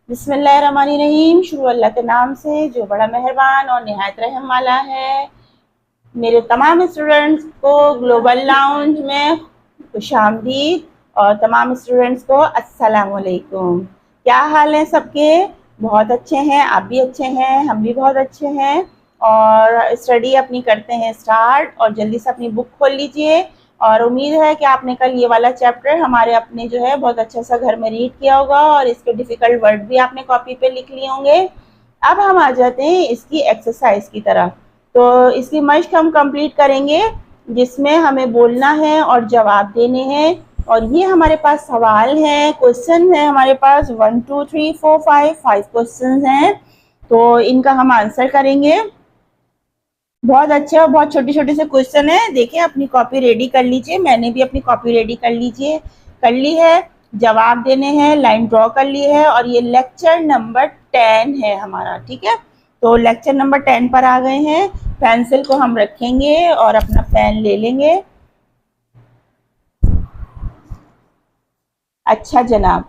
बिस्मिल्लाहिर्रहमानिर्रहीम। शुरू अल्लाह के नाम से जो बड़ा मेहरबान और निहायत रहम वाला है। मेरे तमाम स्टूडेंट्स को ग्लोबल लाउंज में खुशामदीद और तमाम स्टूडेंट्स को अस्सलाम वालेकुम। क्या हाल है सबके? बहुत अच्छे हैं, आप भी अच्छे हैं, हम भी बहुत अच्छे हैं। और स्टडी अपनी करते हैं स्टार्ट, और जल्दी से अपनी बुक खोल लीजिए। और उम्मीद है कि आपने कल ये वाला चैप्टर हमारे अपने जो है बहुत अच्छा सा घर में रीड किया होगा, और इसके डिफ़िकल्ट वर्ड भी आपने कॉपी पे लिख लिए होंगे। अब हम आ जाते हैं इसकी एक्सरसाइज की तरफ। तो इसकी मश्क हम कंप्लीट करेंगे, जिसमें हमें बोलना है और जवाब देने हैं। और ये हमारे पास सवाल है, क्वेश्चन है हमारे पास 1 2 3 4 5 क्वेश्चन हैं। तो इनका हम आंसर करेंगे। बहुत अच्छे और बहुत छोटे छोटे से क्वेश्चन है। देखिए, अपनी कॉपी रेडी कर लीजिए। मैंने भी अपनी कॉपी रेडी कर ली है। जवाब देने हैं, लाइन ड्रॉ कर ली है। और ये लेक्चर नंबर 10 है हमारा, ठीक है। तो लेक्चर नंबर 10 पर आ गए हैं। पेंसिल को हम रखेंगे और अपना पेन ले लेंगे। अच्छा जनाब,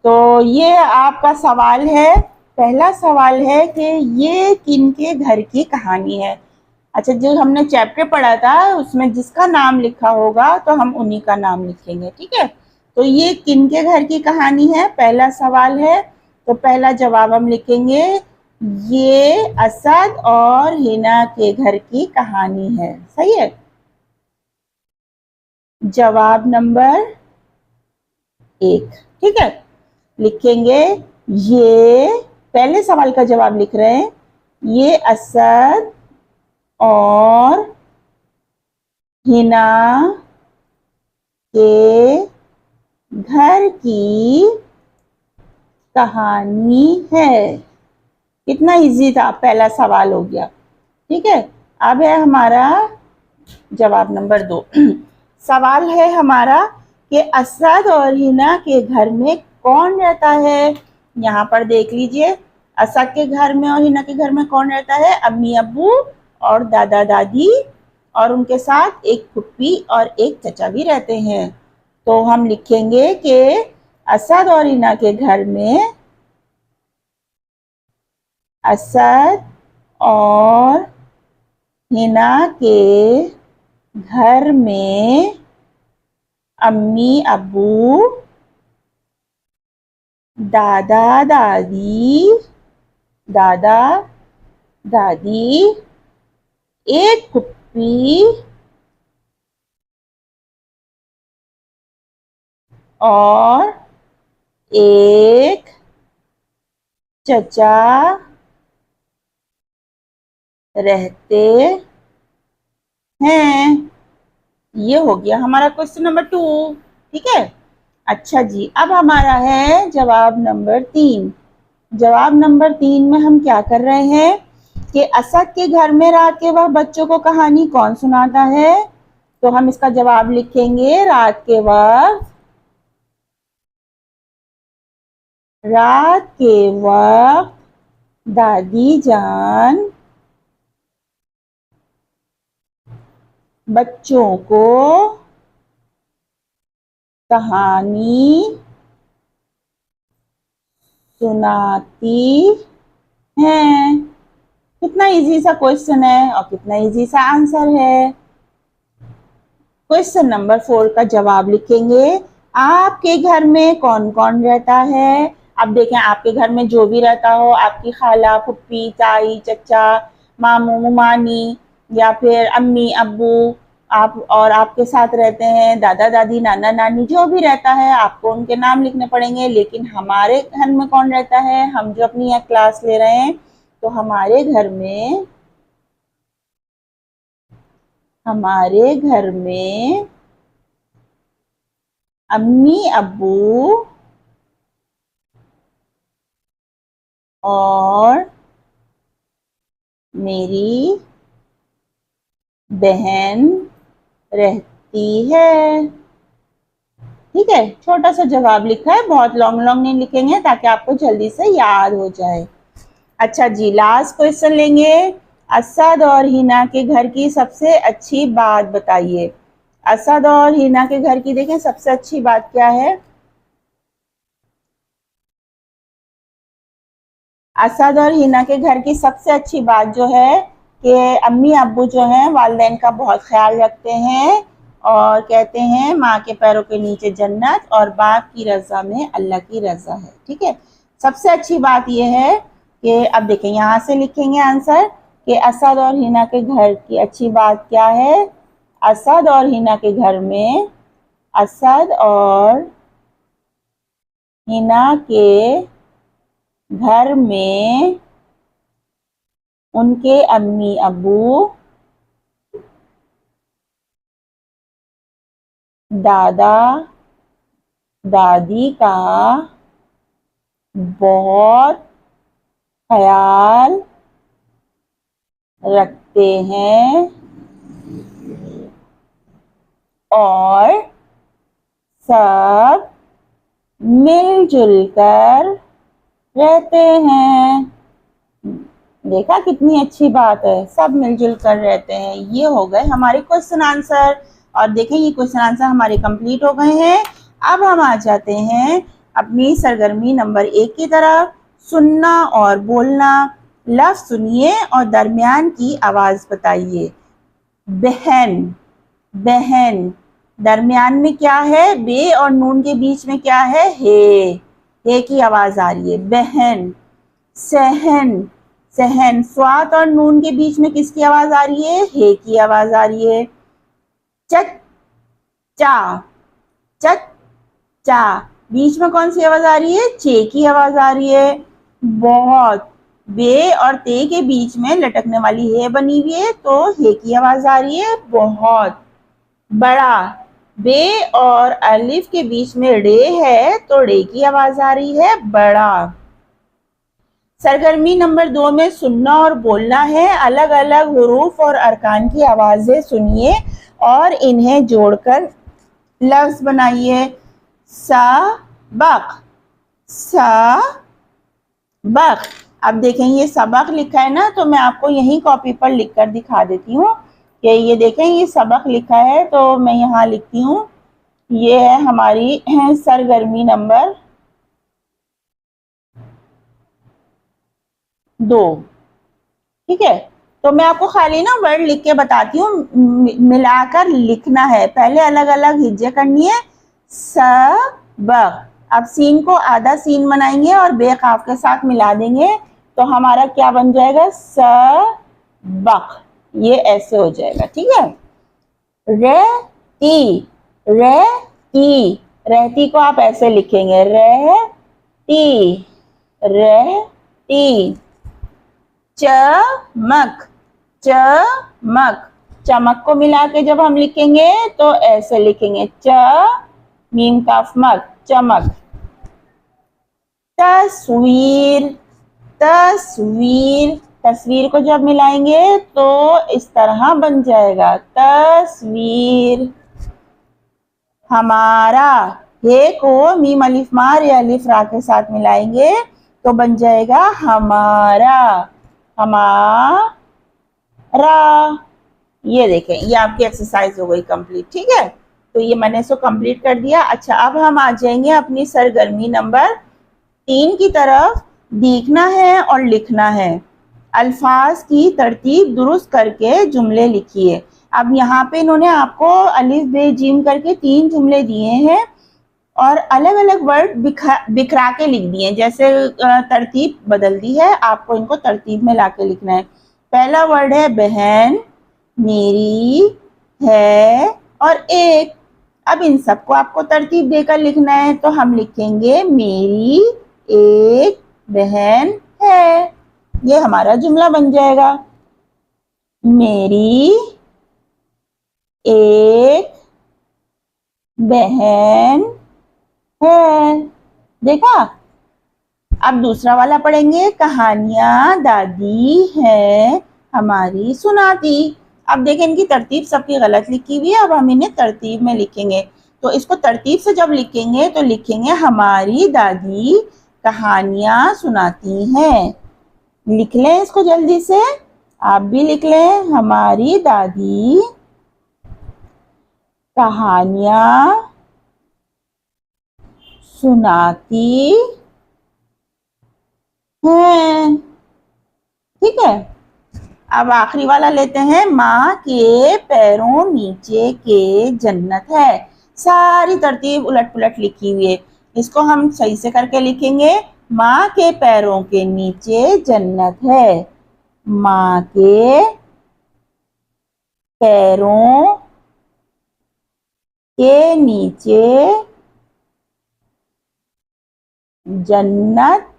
तो ये आपका सवाल है। पहला सवाल है कि ये किनके घर की कहानी है। अच्छा, जो हमने चैप्टर पढ़ा था उसमें जिसका नाम लिखा होगा तो हम उन्हीं का नाम लिखेंगे, ठीक है। तो ये किनके घर की कहानी है, पहला सवाल है। तो पहला जवाब हम लिखेंगे, ये असद और हिना के घर की कहानी है। सही है। जवाब नंबर 1, ठीक है। लिखेंगे ये, पहले सवाल का जवाब लिख रहे हैं, ये असद और हिना के घर की कहानी है। कितना इजी था, पहला सवाल हो गया, ठीक है। अब है हमारा जवाब नंबर 2। सवाल है हमारा कि असद और हिना के घर में कौन रहता है। यहाँ पर देख लीजिए, असद के घर में और हिना के घर में कौन रहता है। अम्मी अब्बू और दादा दादी, और उनके साथ एक फुप्पी और एक चचा भी रहते हैं। तो हम लिखेंगे कि असद और हिना के घर में असद और हिना के घर में अम्मी अब्बू, दादा दादी, दादा दादी, एक फुप्पी और एक चचा रहते हैं। ये हो गया हमारा क्वेश्चन नंबर 2, ठीक है। अच्छा जी, अब हमारा है जवाब नंबर 3। जवाब नंबर 3 में हम क्या कर रहे हैं कि असद के घर में रात के वक्त बच्चों को कहानी कौन सुनाता है। तो हम इसका जवाब लिखेंगे, रात के वक्त दादी जान बच्चों को कहानी सुनाती हैं। कितना इजी सा क्वेश्चन है और कितना इजी सा आंसर है। क्वेश्चन नंबर 4 का जवाब लिखेंगे, आपके घर में कौन कौन रहता है। अब देखें, आपके घर में जो भी रहता हो, आपकी खाला, फुप्पी, ताई, चचा, मामू, मुमानी, या फिर अम्मी अब्बू, आप और आपके साथ रहते हैं दादा दादी, नाना नानी, जो भी रहता है आपको उनके नाम लिखने पड़ेंगे। लेकिन हमारे घर में कौन रहता है, हम जो अपनी यहाँ क्लास ले रहे हैं, तो हमारे घर में अम्मी अब्बू और मेरी बहन रहती है, ठीक है। छोटा सा जवाब लिखा है, बहुत लॉन्ग लॉन्ग नहीं लिखेंगे ताकि आपको जल्दी से याद हो जाए। अच्छा जी, लास्ट क्वेश्चन लेंगे। असद और हिना के घर की सबसे अच्छी बात बताइए। असद और हिना के घर की देखें सबसे अच्छी बात क्या है। असद और हिना के घर की सबसे अच्छी बात जो है कि अम्मी अब्बू जो हैं वालिदैन का बहुत ख्याल रखते हैं और कहते हैं माँ के पैरों के नीचे जन्नत और बाप की रज़ा में अल्लाह की रज़ा है। ठीक है, सबसे अच्छी बात यह है कि अब देखें यहाँ से लिखेंगे आंसर कि असद और हिना के घर की अच्छी बात क्या है। असद और हिना के घर में, असद और हिना के घर में उनके अम्मी अब्बू, दादा दादी का बहुत ख्याल रखते हैं और सब मिलजुल कर रहते हैं। देखा कितनी अच्छी बात है, सब मिलजुल कर रहते हैं। ये हो गए हमारे क्वेश्चन आंसर। और देखें ये क्वेश्चन आंसर हमारे कंप्लीट हो गए हैं। अब हम आ जाते हैं अपनी सरगर्मी नंबर 1 की तरफ। सुनना और बोलना। लफ्ज सुनिए और दरमियान की आवाज बताइए। बहन, बहन, दरमियान में क्या है? बे और नून के बीच में क्या है? हे की आवाज आ रही है, बहन। सहन, सहन, स्वात और नून के बीच में किसकी आवाज आ रही है? हे की आवाज आ रही है। चच्चा, चच्चा, बीच में कौन सी आवाज आ रही है? चे की आवाज आ रही है। बहुत, बे और ते के बीच में लटकने वाली हे बनी हुई है तो हे की आवाज आ रही है, बहुत। बड़ा, बे और अलिफ के बीच में रे है तो रे की आवाज आ रही है, बड़ा। सरगर्मी नंबर 2 में सुनना और बोलना है। अलग अलग हुरूफ और अरकान की आवाजें सुनिए और इन्हें जोड़कर लफ्ज बनाइए। सबक, सबक। अब देखें ये सबक लिखा है ना, तो मैं आपको यहीं कॉपी पर लिखकर दिखा देती हूँ कि ये देखें ये सबक लिखा है, तो मैं यहाँ लिखती हूँ। ये है हमारी सरगर्मी नंबर 2। ठीक है, तो मैं आपको खाली ना वर्ड लिख के बताती हूँ, मिलाकर लिखना है। पहले अलग अलग हिज्जे करनी है। सबक। अब सीन को आधा सीन बनाएंगे और बेकाफ के साथ मिला देंगे तो हमारा क्या बन जाएगा? सबक। ये ऐसे हो जाएगा। ठीक है, रहती, रहती, रहती को आप ऐसे लिखेंगे, रहती, रहती। चमक, चमक, चमक को मिला के जब हम लिखेंगे तो ऐसे लिखेंगे, च मीम काफ मक, चमक। तस्वीर, तस्वीर, तस्वीर को जब मिलाएंगे तो इस तरह बन जाएगा, तस्वीर। हमारा, हे को मीम अलिफ मार या अलिफ रा के साथ मिलाएंगे तो बन जाएगा हमारा, हमारा। ये देखें ये आपकी एक्सरसाइज हो गई कंप्लीट। ठीक है, तो ये मैंने इसको कंप्लीट कर दिया। अच्छा, अब हम आ जाएंगे अपनी सरगर्मी नंबर 3 की तरफ। देखना है और लिखना है। अल्फाज की तरतीब दुरुस्त करके जुमले लिखिए। अब यहाँ पे इन्होंने आपको अलिफ बे जीम करके 3 जुमले दिए हैं और अलग अलग वर्ड बिखरा के लिख दिए, जैसे तरतीब बदल दी है, आपको इनको तरतीब में लाके लिखना है। पहला वर्ड है बहन, मेरी, है और एक। अब इन सबको आपको तरतीब देकर लिखना है, तो हम लिखेंगे मेरी एक बहन है। ये हमारा जुमला बन जाएगा, मेरी एक बहन है। देखा। अब दूसरा वाला पढ़ेंगे, कहानियां दादी है हमारी सुनाती। अब देखें इनकी तरतीब सबकी गलत लिखी हुई है, अब हम इन्हें तरतीब में लिखेंगे। तो इसको तरतीब से जब लिखेंगे तो लिखेंगे हमारी दादी कहानियां सुनाती हैं। लिख लें इसको जल्दी से, आप भी लिख लें, हमारी दादी कहानियां सुनाती हैं। ठीक है, अब आखिरी वाला लेते हैं, माँ के पैरों नीचे के जन्नत है। सारी तरतीब उलट पुलट लिखी हुई है, इसको हम सही से करके लिखेंगे। माँ के पैरों के नीचे जन्नत है। माँ के पैरों के नीचे जन्नत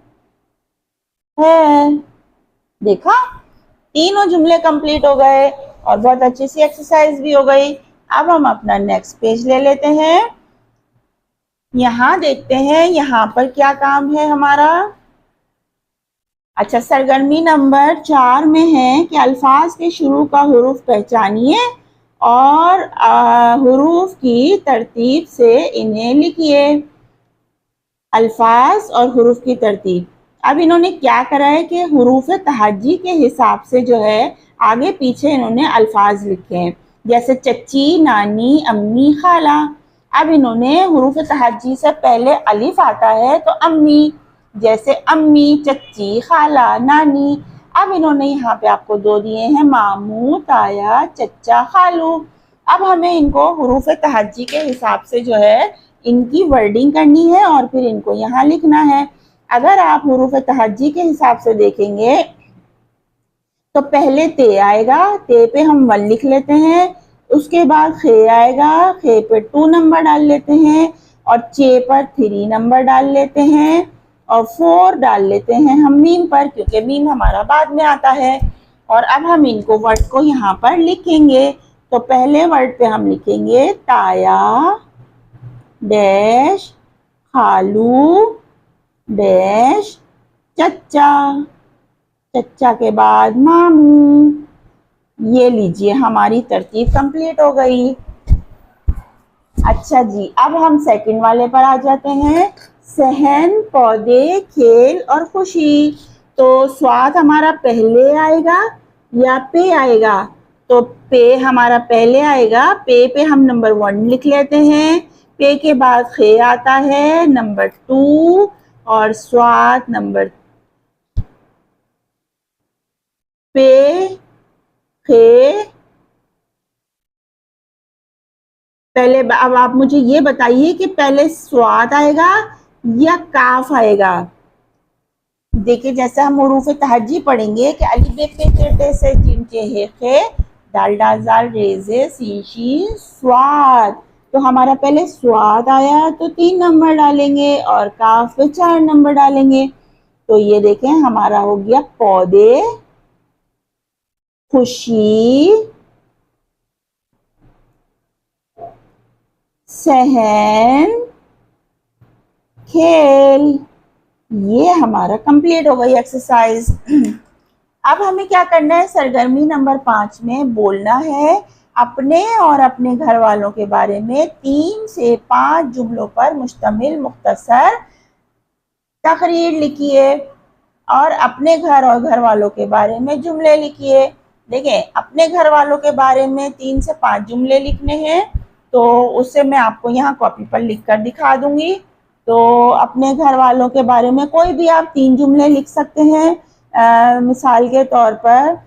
है। देखा, तीनों जुमले कंप्लीट हो गए और बहुत अच्छी सी एक्सरसाइज भी हो गई। अब हम अपना नेक्स्ट पेज ले लेते हैं। यहाँ देखते हैं यहाँ पर क्या काम है हमारा। अच्छा, सरगर्मी नंबर 4 में है कि अल्फाज के शुरू का हुरूफ पहचानिए और हुरूफ की तरतीब से इन्हें लिखिए। अल्फाज और हुरूफ की तरतीब। अब इन्होंने क्या करा है कि हुरूफ तहज्जी के हिसाब से जो है आगे पीछे इन्होंने अल्फाज लिखे हैं, जैसे चच्ची, नानी, अम्मी, खाला। अब इन्होंने हुरूफ तहज्जी से पहले अलिफ आता है तो अम्मी, जैसे अम्मी, चच्ची, खाला, नानी। अब इन्होंने यहाँ पे आपको दो दिए हैं, मामू, ताया, चच्चा, खालू। अब हमें इनको हुरूफ तहज्जी के हिसाब से जो है इनकी वर्डिंग करनी है और फिर इनको यहाँ लिखना है। अगर आप हुरूफ तहज्जी के हिसाब से देखेंगे तो पहले ते आएगा, ते पे हम 1 लिख लेते हैं। उसके बाद खे आएगा, खे पे 2 नंबर डाल लेते हैं और चे पर 3 नंबर डाल लेते हैं और 4 डाल लेते हैं हम मीम पर, क्योंकि मीम हमारा बाद में आता है। और अब हम इनको वर्ड को यहाँ पर लिखेंगे। तो पहले वर्ड पे हम लिखेंगे ताया डैश खालू डैश चच्चा, चच्चा के बाद मामू। ये लीजिए, हमारी तरतीब कंप्लीट हो गई। अच्छा जी, अब हम सेकंड वाले पर आ जाते हैं, सहन, पौधे, खेल और खुशी। तो स्वाद हमारा पहले आएगा या पे आएगा? तो पे हमारा पहले आएगा, पे पे हम नंबर 1 लिख लेते हैं। पे के बाद खे आता है नंबर 2 और स्वाद नंबर पे खे। पहले अब आप मुझे ये बताइए कि पहले स्वाद आएगा या काफ आएगा? देखिए, जैसे हम हुरूफ तहज्जी पढ़ेंगे कि अली बे पे ते ते से जिन चे हे खे दाल डाल जाल रेजे सीशी स्वाद। तो हमारा पहले स्वाद आया तो 3 नंबर डालेंगे और काफ पे 4 नंबर डालेंगे। तो ये देखें, हमारा हो गया पौधे, खुशी, सहन, खेल। ये हमारा कंप्लीट हो गई एक्सरसाइज। अब हमें क्या करना है, सरगर्मी नंबर 5 में बोलना है अपने और अपने घर वालों के बारे में 3 से 5 जुमलों पर मुश्तमिल मुख्तसर तकरीर लिखिए और अपने घर और घर वालों के बारे में जुमले लिखिए। देखिए, अपने घर वालों के बारे में 3 से 5 जुमले लिखने हैं, तो उससे मैं आपको यहाँ कॉपी पर लिख कर दिखा दूंगी। तो अपने घर वालों के बारे में कोई भी आप 3 जुमले लिख सकते हैं। मिसाल के तौर पर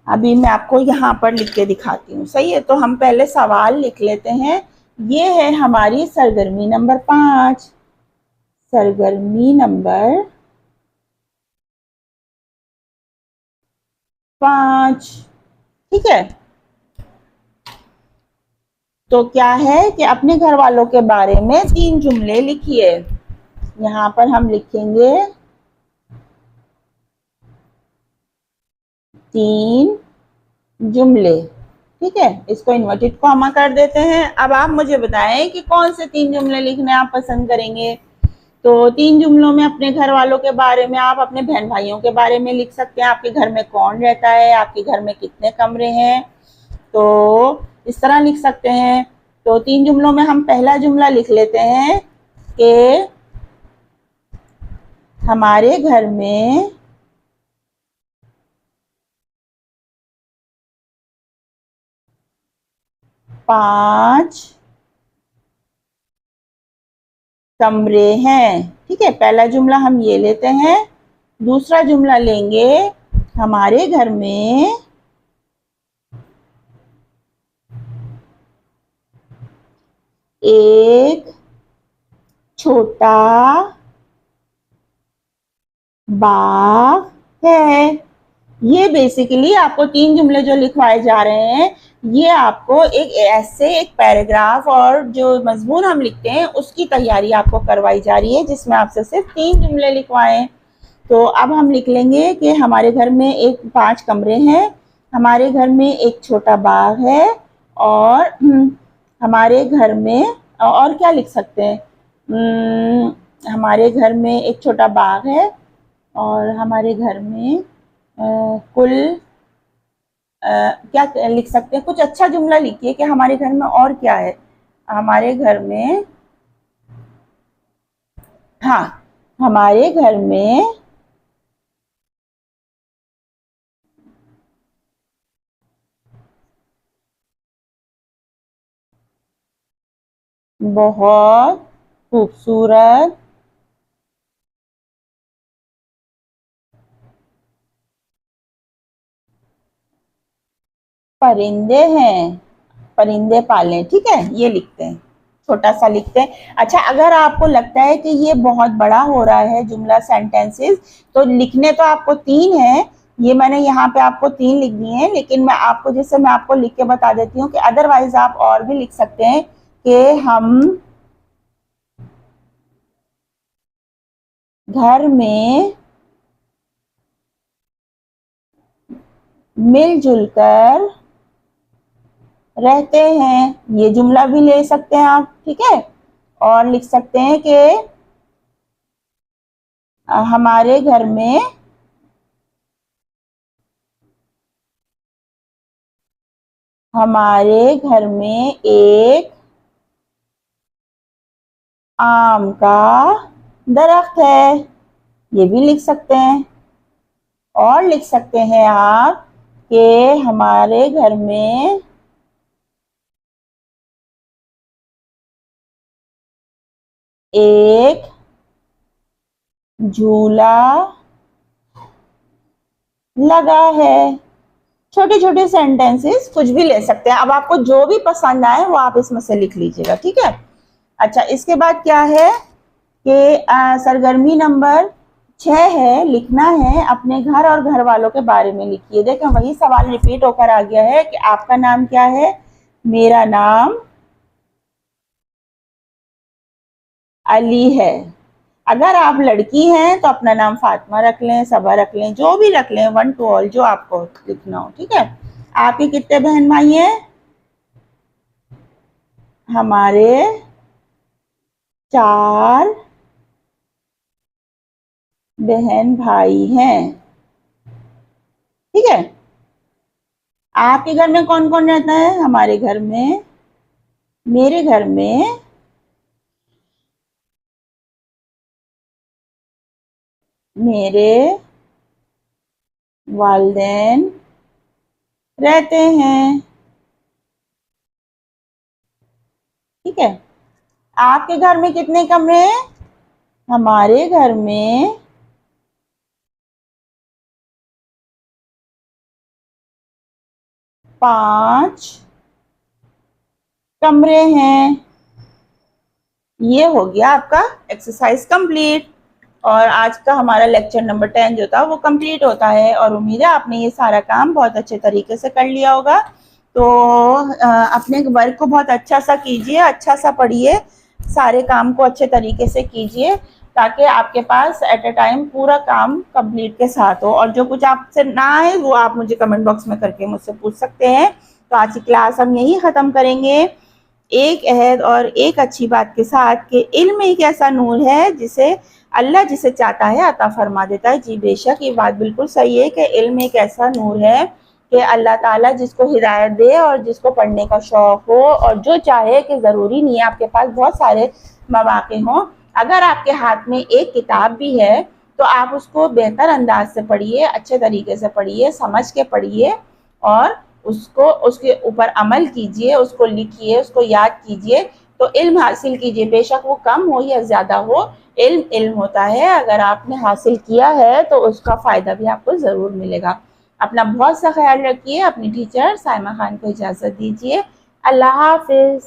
अभी मैं आपको यहाँ पर लिख के दिखाती हूँ, सही है? तो हम पहले सवाल लिख लेते हैं। ये है हमारी सरगर्मी नंबर 5। सरगर्मी नंबर 5, ठीक है। तो क्या है कि अपने घर वालों के बारे में 3 जुमले लिखिए। यहाँ पर हम लिखेंगे 3 जुमले, ठीक है। इसको इन्वर्टेड कॉमा कर देते हैं। अब आप मुझे बताएं कि कौन से 3 जुमले लिखने आप पसंद करेंगे। तो 3 जुमलों में अपने घर वालों के बारे में आप अपने बहन भाइयों के बारे में लिख सकते हैं, आपके घर में कौन रहता है, आपके घर में कितने कमरे हैं, तो इस तरह लिख सकते हैं। तो 3 जुमलों में हम पहला जुमला लिख लेते हैं कि हमारे घर में 5 कमरे हैं, ठीक है, पहला जुमला हम ये लेते हैं। दूसरा जुमला लेंगे, हमारे घर में एक छोटा बाग है। ये बेसिकली आपको 3 जुमले जो लिखवाए जा रहे हैं, ये आपको एक ऐसे एक पैराग्राफ और जो मजमून हम लिखते हैं उसकी तैयारी आपको करवाई जा रही है, जिसमें आपसे सिर्फ 3 जुमले लिखवाए। तो अब हम लिख लेंगे कि हमारे घर में 5 कमरे हैं, हमारे घर में एक छोटा बाग है, और हमारे घर में और क्या लिख सकते हैं, हमारे घर में एक छोटा बाग है, और हमारे घर में कुल क्या लिख सकते हैं, कुछ अच्छा जुमला लिखिए कि हमारे घर में और क्या है। हमारे घर में, हाँ, हमारे घर में बहुत खूबसूरत परिंदे हैं, परिंदे पाले। ठीक है, ये लिखते हैं, छोटा सा लिखते हैं। अच्छा, अगर आपको लगता है कि ये बहुत बड़ा हो रहा है जुमला सेंटेंसेस, तो लिखने तो आपको 3 है, ये मैंने यहाँ पे आपको 3 लिख दिए हैं, लेकिन मैं आपको, जैसे मैं आपको लिख के बता देती हूँ कि अदरवाइज आप और भी लिख सकते हैं कि हम घर में मिलजुल कर रहते हैं, ये जुमला भी ले सकते हैं आप। ठीक है, और लिख सकते हैं कि हमारे घर में एक आम का दरख्त है, ये भी लिख सकते हैं। और लिख सकते हैं आप कि हमारे घर में एक झूला लगा है। छोटे छोटे सेंटेंसेस कुछ भी ले सकते हैं, अब आपको जो भी पसंद आए वो आप इसमें से लिख लीजिएगा। ठीक है, अच्छा, इसके बाद क्या है कि सरगर्मी नंबर 6 है, लिखना है अपने घर और घर वालों के बारे में लिखिए। देखें, वही सवाल रिपीट होकर आ गया है कि आपका नाम क्या है। मेरा नाम अली है। अगर आप लड़की हैं तो अपना नाम फातिमा रख लें, सबा रख लें, जो भी रख लें, 1 to all, जो आपको लिखना हो। ठीक है, आपके कितने बहन भाई हैं? हमारे 4 बहन भाई हैं। ठीक है, आपके घर में कौन कौन रहता है? हमारे घर में, मेरे घर में मेरे वालिदैन रहते हैं। ठीक है, आपके घर में कितने कमरे हैं? हमारे घर में 5 कमरे हैं। ये हो गया आपका एक्सरसाइज कंप्लीट, और आज का हमारा लेक्चर नंबर 10 जो था वो कंप्लीट होता है, और उम्मीद है आपने ये सारा काम बहुत अच्छे तरीके से कर लिया होगा। तो अपने वर्क को बहुत अच्छा सा कीजिए, अच्छा सा पढ़िए, सारे काम को अच्छे तरीके से कीजिए, ताकि आपके पास एट अ टाइम पूरा काम कंप्लीट के साथ हो। और जो कुछ आपसे ना आए वो आप मुझे कमेंट बॉक्स में करके मुझसे पूछ सकते हैं। तो आज की क्लास हम यही ख़त्म करेंगे, एक अहद और एक अच्छी बात के साथ कि इल्म एक ऐसा नूर है जिसे अल्लाह जिसे चाहता है अता फरमा देता है। जी बेशक, ये बात बिल्कुल सही है कि इल्म एक ऐसा नूर है कि अल्लाह ताला जिसको हिदायत दे और जिसको पढ़ने का शौक़ हो, और जो चाहे कि ज़रूरी नहीं है आपके पास बहुत सारे मौक़े हों, अगर आपके हाथ में एक किताब भी है तो आप उसको बेहतर अंदाज से पढ़िए, अच्छे तरीके से पढ़िए, समझ के पढ़िए, और उसको उसके ऊपर अमल कीजिए, उसको लिखिए, उसको याद कीजिए। तो इल्म हासिल कीजिए, बेशक वो कम हो या ज़्यादा हो, इल्म इल्म होता है। अगर आपने हासिल किया है तो उसका फ़ायदा भी आपको ज़रूर मिलेगा। अपना बहुत सा ख्याल रखिए। अपनी टीचर साइमा खान को इजाज़त दीजिए। अल्लाह हाफिज़।